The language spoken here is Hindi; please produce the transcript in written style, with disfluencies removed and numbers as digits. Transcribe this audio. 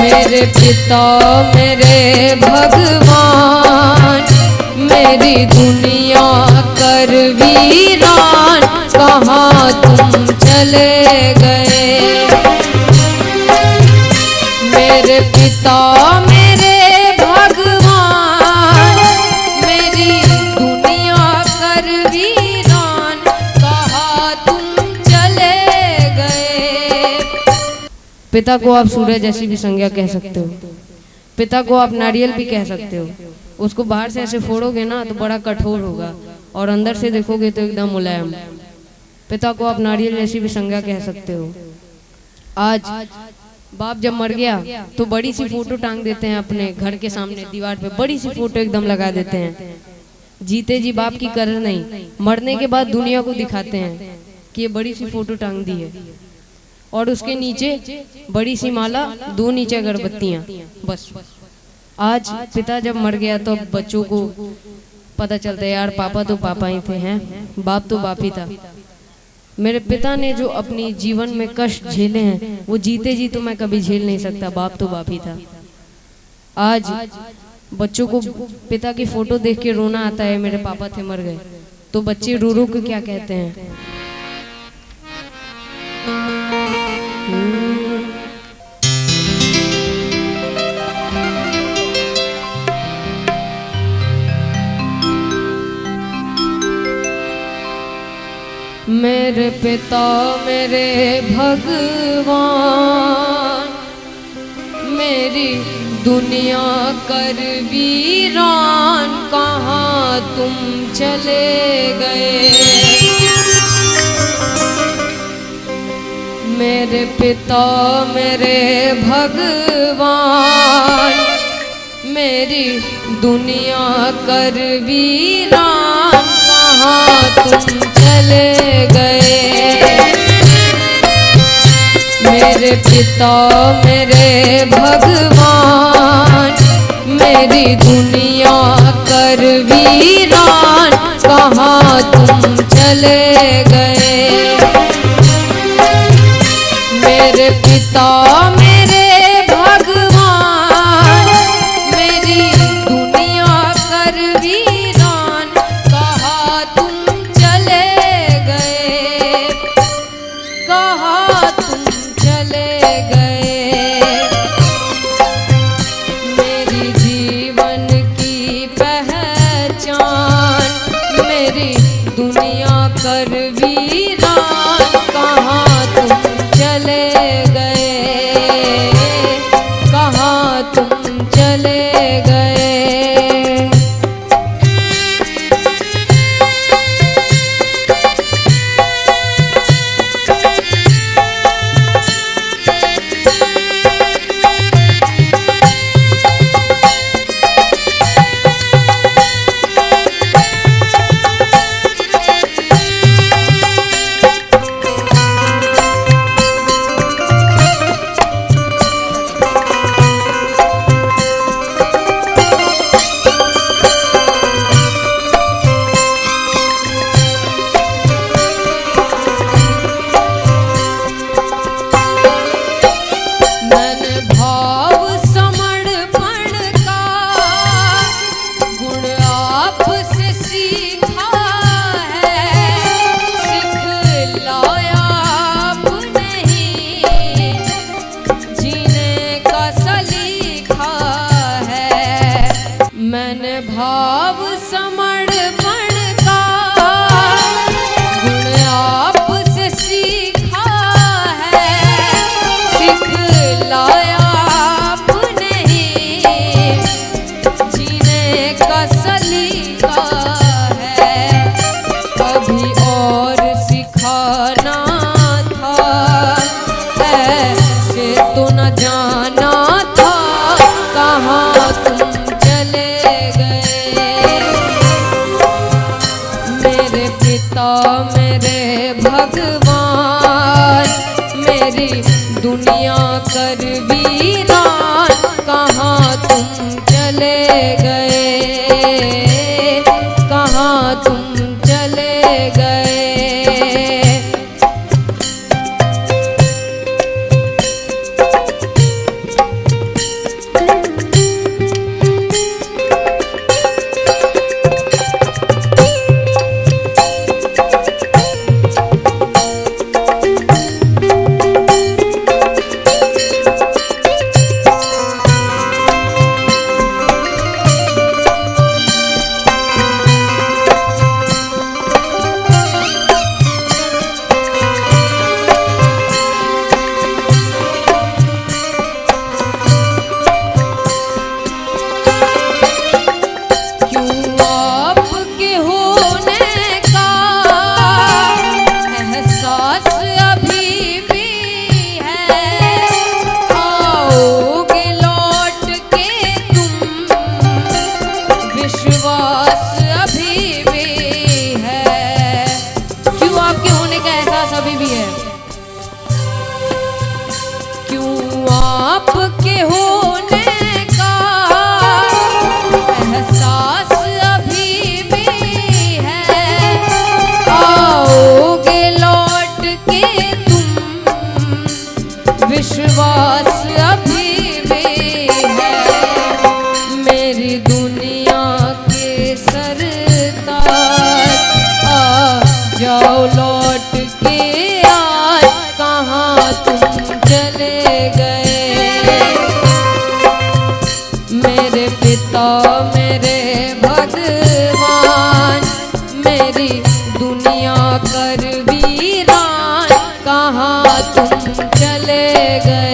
मेरे पिता मेरे भगवान, मेरी दुनिया कर वीरान, कहाँ तुम चले गए। मेरे पिता मेरे भगवान, मेरी दुनिया कर वीरान, कहाँ तुम चले गए। पिता को आप सूरज जैसी भी संज्ञा कह सकते हो, पिता को आप नारियल भी कह सकते हो। उसको बाहर से ऐसे फोड़ोगे ना तो बड़ा कठोर होगा और अंदर से देखोगे तो एकदम मुलायम। पिता को आप नारियल जैसी भी संज्ञा कह सकते हो। आज बाप जब मर गया तो बड़ी सी फोटो टांग देते हैं अपने घर के सामने दीवार पे, बड़ी सी फोटो एकदम लगा देते हैं। जीते जी बाप की कदर नहीं, मरने के बाद दुनिया को दिखाते हैं कि ये बड़ी सी फोटो टांग दी है और उसके नीचे बड़ी सी माला, दो नीचे अगरबत्तियां, बस। आज पिता जब मर गया तो बच्चों को पता चलता है यार पापा तो पापा ही थे, हैं बाप तो बाप ही था। मेरे पिता ने जो अपनी जीवन में कष्ट झेले हैं वो जीते जी तो मैं कभी झेल नहीं सकता, बाप तो बाप ही था। आज बच्चों को पिता की फोटो देख के रोना आता है, मेरे पापा थे मर गए, तो बच्चे रो रो के क्या कहते हैं, मेरे पिता मेरे भगवान, मेरी दुनिया कर वीरान, कहाँ तुम चले गए। मेरे पिता मेरे भगवान, मेरी दुनिया कर वीरान, कहाँ तुम चले गए। मेरे पिता मेरे भगवान, मेरी दुनिया कर वीरान, कहाँ तुम चले गए। मेरे पिता मेरे भगवान, मेरी दुनिया कर वीरान, कहाँ तुम चले गए, कहाँ तुम चले गए। मेरी जीवन की पहचान, मेरी दुनिया कर वीरान, कहाँ तुम चले गए। विश्वास अभी भी है मेरी दुनिया के सरताज। आ जाओ लौट के आज, कहाँ तुम चले गए मेरे पिता मेरे भगवान, मेरी दुनिया कर वीरान, कहाँ तुम चले गए।